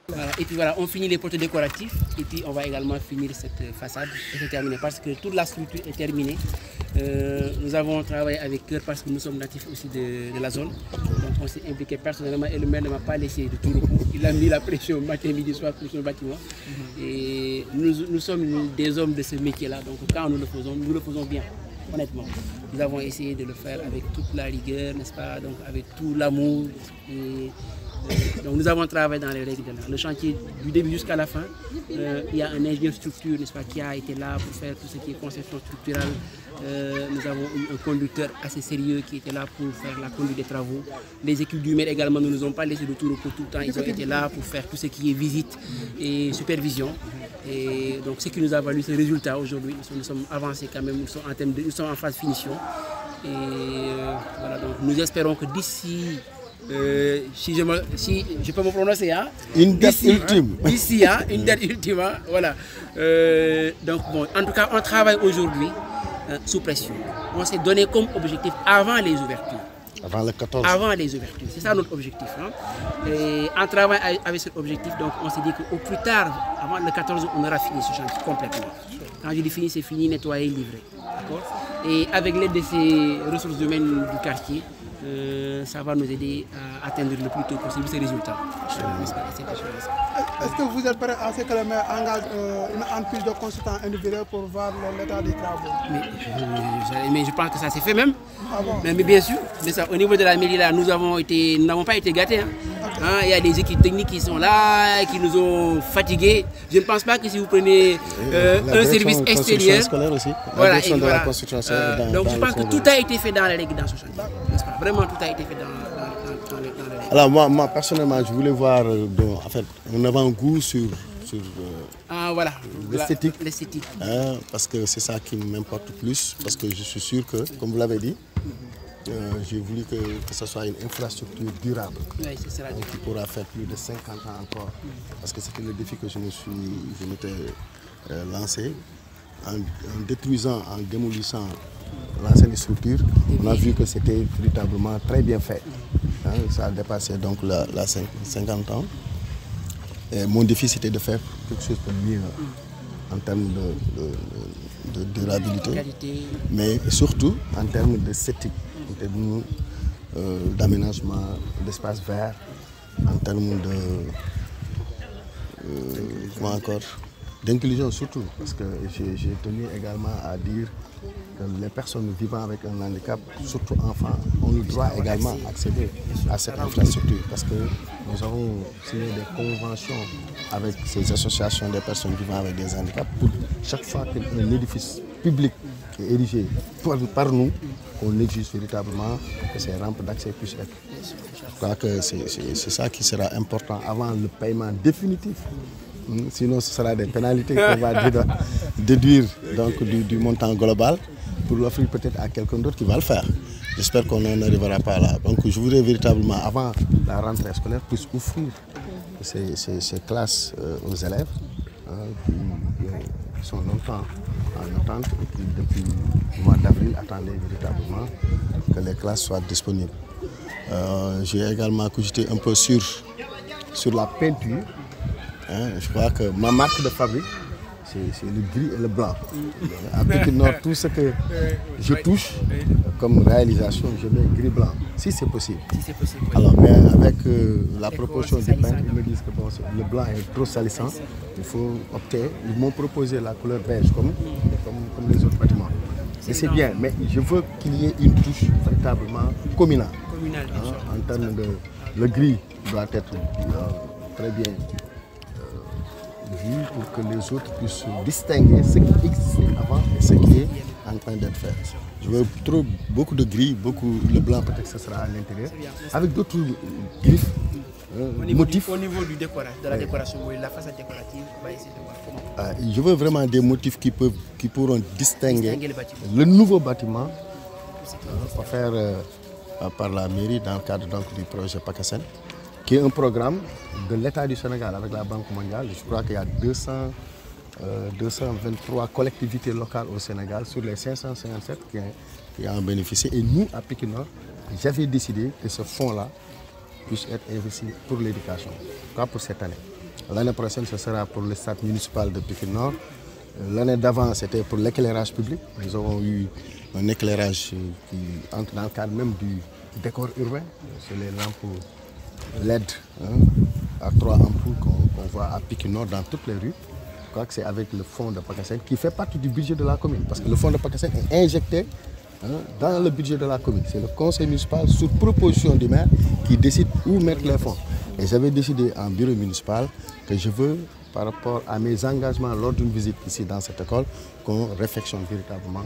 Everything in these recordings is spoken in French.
Voilà, et puis voilà, on finit les poteaux décoratifs et puis on va également finir cette façade et c'est terminé parce que toute la structure est terminée. Nous avons travaillé avec cœur parce que nous sommes natifs aussi de la zone. Donc on s'est impliqué personnellement et le maire ne m'a pas laissé de tout repos. Il a mis la pression matin, midi, soir pour ce bâtiment. Et nous sommes des hommes de ce métier-là. Donc quand nous le faisons bien, honnêtement. Nous avons essayé de le faire avec toute la rigueur, n'est-ce pas? Donc avec tout l'amour. Donc nous avons travaillé dans les règles de l'art. Le chantier du début jusqu'à la fin, il y a un ingénieur structure, n'est-ce pas, qui a été là pour faire tout ce qui est conception structurelle. Nous avons eu un conducteur assez sérieux qui était là pour faire la conduite des travaux. Les équipes du maire également ne nous ont pas laissé de tout repos tout le temps. Ils ont été là pour faire tout ce qui est visite et supervision. Et donc ce qui nous a valu ce résultat aujourd'hui. Nous sommes avancés quand même, nous sommes en phase finition. Et voilà, donc nous espérons que d'ici... si je peux me prononcer, hein? Une date ultime. D'ici, hein? Une date ultime, hein? Voilà. Donc bon, en tout cas, on travaille aujourd'hui sous pression. On s'est donné comme objectif avant les ouvertures. Avant le 14. Avant les ouvertures, c'est ça notre objectif. Hein? Et en travaillant avec cet objectif, donc on s'est dit qu'au plus tard, avant le 14, on aura fini ce chantier complètement. Quand je dis fini, c'est fini, nettoyé, livré. Et avec l'aide de ces ressources humaines du quartier, ça va nous aider à atteindre le plus tôt possible ces résultats. Est-ce que vous êtes prêt à ce que le maire engage une entreprise de consultants individuels pour voir l'état des travaux? Mais je pense que ça s'est fait même. Ah bon? Mais bien sûr, mais ça, au niveau de la mairie, là, nous n'avons pas été gâtés. Hein. Hein, il y a des équipes techniques qui sont là, qui nous ont fatigués. Je ne pense pas que si vous prenez un service extérieur... Aussi. Voilà, de la construction scolaire donc je pense que tout a été fait dans les règles dans ce chantier. Vraiment, tout a été fait dans les règles. Alors moi personnellement, je voulais voir en fait, un avant-goût sur voilà, l'esthétique. Parce que c'est ça qui m'importe plus. Parce que je suis sûr que, comme vous l'avez dit, j'ai voulu que ce soit une infrastructure durable. Oui, c'est ça. Qui pourra faire plus de 50 ans encore. Parce que c'était le défi que je m'étais lancé. En détruisant, en démolissant l'ancienne structure, on a vu que c'était véritablement très bien fait. Hein, ça a dépassé donc la 50 ans. Et mon défi, c'était de faire quelque chose de mieux en termes de durabilité, mais surtout en termes d'esthétique, en termes d'aménagement, d'espace vert, en termes d'inclusion surtout, parce que j'ai tenu également à dire que les personnes vivant avec un handicap, surtout enfants, ont le droit également d'accéder à cette infrastructure, parce que nous avons signé des conventions avec ces associations des personnes vivant avec des handicaps pour chaque fois qu'un édifice public est érigé par nous, on exige véritablement que ces rampes d'accès puissent être. Je crois que c'est ça qui sera important avant le paiement définitif. Sinon, ce sera des pénalités qu'on va déduire donc, du montant global pour l'offrir peut-être à quelqu'un d'autre qui va le faire. J'espère qu'on n'en arrivera pas là. Donc je voudrais véritablement, avant la rentrée scolaire, puisse offrir ces classes aux élèves qui sont longtemps en attente et qui, depuis le mois d'avril, attendaient véritablement que les classes soient disponibles. J'ai également cogité un peu sur la peinture. Je crois que ma marque de fabrique, c'est le gris et le blanc. À Pékin-Nord, tout ce que je touche comme réalisation, je mets gris-blanc, si c'est possible. Alors, mais avec la proportion du peintre, ils me disent que bon, le blanc est trop salissant, il faut opter. Ils m'ont proposé la couleur beige comme les autres bâtiments. Et c'est bien, mais je veux qu'il y ait une touche véritablement communale. En termes de... Le gris doit être très bien vu pour que les autres puissent distinguer ce qui existait avant et ce qui est en train d'être fait. Je veux beaucoup de gris, le blanc peut-être que ce sera à l'intérieur, avec d'autres griffes, motifs. Au niveau de la décoration, la façade décorative, on va essayer de voir comment. Je veux vraiment des motifs qui pourront distinguer le nouveau bâtiment offert par la mairie dans le cadre donc, du projet PACASEN, qui est un programme de l'État du Sénégal avec la Banque mondiale. Je crois qu'il y a 223 collectivités locales au Sénégal sur les 557 qui en bénéficient. Et nous, à Pékin-Nord, j'avais décidé que ce fonds-là puisse être investi pour l'éducation, pas pour cette année. L'année prochaine, ce sera pour le stade municipal de Pikine Nord. L'année d'avant, c'était pour l'éclairage public. Nous avons eu un éclairage qui entre dans le cadre même du décor urbain. C'est les lampes LED à 3 ampoules qu'on voit à Pikine Nord dans toutes les rues. Je crois que c'est avec le fonds de PACASEN qui fait partie du budget de la commune. Parce que le fonds de PACASEN est injecté dans le budget de la commune. C'est le conseil municipal, sur proposition du maire, qui décide où mettre les fonds. Et j'avais décidé en bureau municipal que je veux, par rapport à mes engagements lors d'une visite ici dans cette école, qu'on réfectionne véritablement,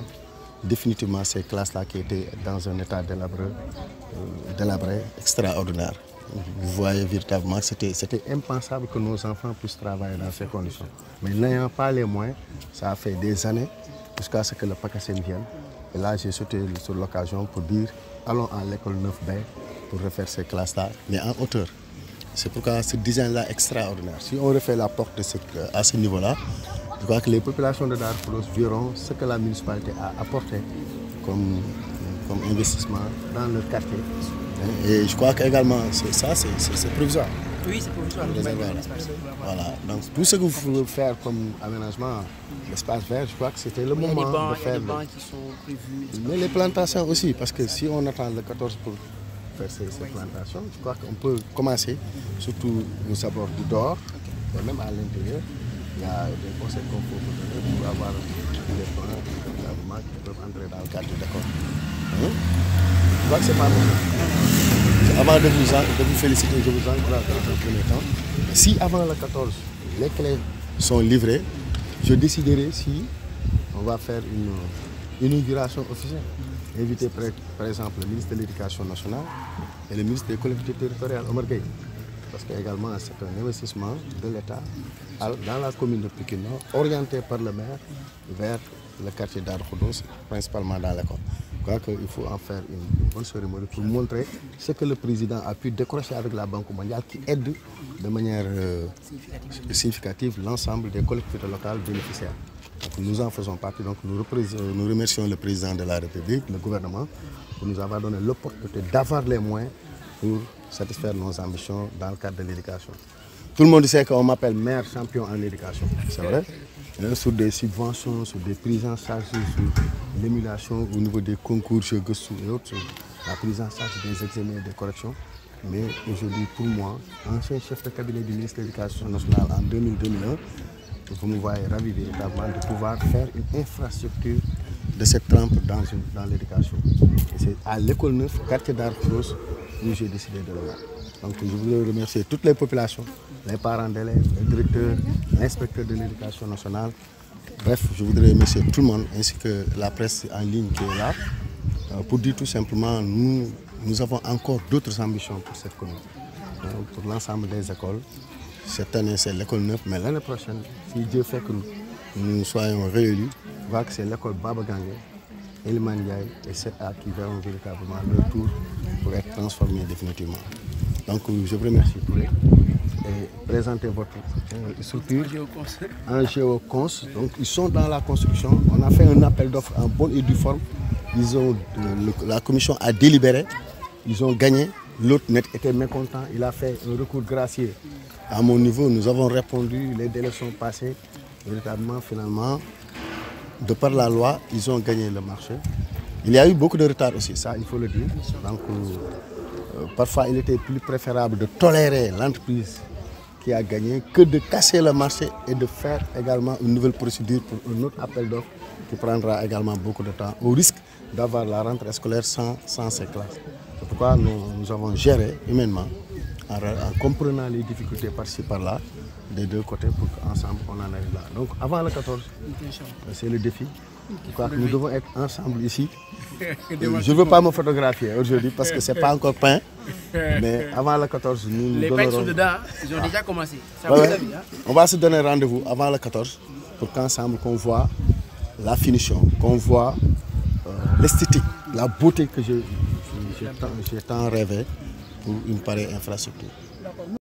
définitivement ces classes-là qui étaient dans un état délabré extraordinaire. Vous voyez véritablement que c'était impensable que nos enfants puissent travailler dans ces conditions. Mais n'ayant pas les moyens, ça a fait des années jusqu'à ce que le PACASEN vienne. Et là, j'ai sauté sur l'occasion pour dire, allons à l'école 9B pour refaire ces classes-là, mais en hauteur. C'est pourquoi ce design-là est extraordinaire. Si on refait la porte à ce niveau-là, je crois que les populations de Darou Khoudoss verront ce que la municipalité a apporté comme investissement dans le quartier. Et je crois qu'également, c'est provisoire. Oui, c'est provisoire. Voilà. Donc tout ce que vous voulez faire comme aménagement, l'espace vert, je crois que c'était le moment de faire. Il y a des bancs qui sont prévus. Mais les plantations aussi, parce que si on attend le 14 pour faire ces plantations, je crois qu'on peut commencer, surtout aux abords du dehors, et même à l'intérieur. Il y a des conseils qu'on peut vous donner pour avoir des plans qui peuvent entrer dans le cadre de l'école. Je crois que c'est pas mal. Avant de vous féliciter, je vous encourage dans un premier temps. Si avant le 14, les clés sont livrées, je déciderai si on va faire une inauguration officielle. Inviter par exemple le ministre de l'Éducation nationale et le ministre des collectivités territoriales, Omar Gueye. Parce qu'également c'est un investissement de l'État dans la commune de Pikine Nord, orienté par le maire vers le quartier Darou Khoudoss, principalement dans l'école. Je crois qu'il faut en faire une bonne cérémonie pour montrer ce que le président a pu décrocher avec la Banque mondiale qui aide de manière significative l'ensemble des collectivités locales bénéficiaires. Donc, nous en faisons partie, donc nous remercions le président de la République, le gouvernement, pour nous avoir donné l'opportunité d'avoir les moyens pour satisfaire nos ambitions dans le cadre de l'éducation. Tout le monde sait qu'on m'appelle maire champion en éducation, c'est vrai. Sur des subventions, sur des prises en charge, sur l'émulation au niveau des concours chez Gossou et autres, la prise en charge des examens et des corrections. Mais aujourd'hui, pour moi, ancien chef de cabinet du ministre de l'Éducation nationale en 2000-2001, vous me voyez ravi véritablement de pouvoir faire une infrastructure de cette trempe dans l'éducation. Et c'est à l'école 9, quartier Darou Khoudoss, où j'ai décidé de le mettre. Donc je voudrais remercier toutes les populations, les parents d'élèves, les directeurs, l'inspecteur de l'éducation nationale. Bref, je voudrais remercier tout le monde, ainsi que la presse en ligne qui est là, pour dire tout simplement, nous avons encore d'autres ambitions pour cette commune, pour l'ensemble des écoles. Cette année, c'est l'école 9, mais l'année prochaine, si Dieu fait que nous soyons réélus, je vois que c'est l'école Baba Gangue, Eliman Ndiaye et 7A qui verront véritablement leur tour pour être transformés définitivement. Donc, je vous remercie pour et présenter votre structure en géocons. Donc, ils sont dans la construction. On a fait un appel d'offres en bonne et due forme. La commission a délibéré. Ils ont gagné. L'autre était mécontent. Il a fait un recours gracieux. À mon niveau, nous avons répondu. Les délais sont passés. Véritablement, finalement, de par la loi, ils ont gagné le marché. Il y a eu beaucoup de retard aussi, ça, il faut le dire. Donc, parfois, il était plus préférable de tolérer l'entreprise qui a gagné que de casser le marché et de faire également une nouvelle procédure pour un autre appel d'offres qui prendra également beaucoup de temps, au risque d'avoir la rentrée scolaire sans ces classes. C'est pourquoi nous avons géré humainement, en comprenant les difficultés par-ci par-là, des deux côtés, pour qu'ensemble on en arrive là. Donc avant le 14, c'est le défi. Je crois que nous devons être ensemble ici. Je ne veux pas me photographier aujourd'hui parce que ce n'est pas encore peint. Mais avant le 14, nous les donnerons... peintres sont dedans, ils ont déjà commencé. Ça Ouais, on va se donner rendez-vous avant le 14 pour qu'ensemble qu'on voit la finition, qu'on voit l'esthétique, la beauté que j'ai tant rêvé pour une pareille infrastructure.